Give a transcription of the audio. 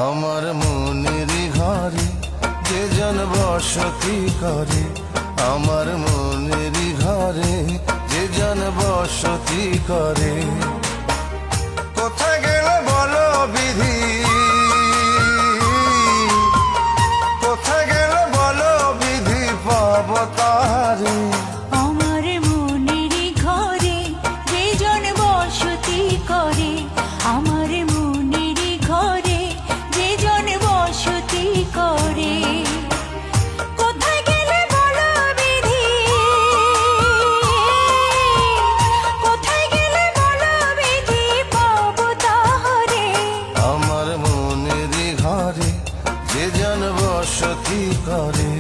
আমার মনের ঘরে যে জন বসতি করে, আমার মনের ঘরে যে জন বসতি করে। কোথায় গেল বলো বিধি, কোথায় গেল বলো বিধি, পাব তারে। আমার মনের ঘরে যে জন বসতি করে, আমার মনের ঘরে যে জন বসতি করে। কোথায় গেলে বলো বিধি, কোথায় গেলে বলো বিধি, পাব তাহারে। আমার মনের ঘরে যে জন বসতি করে।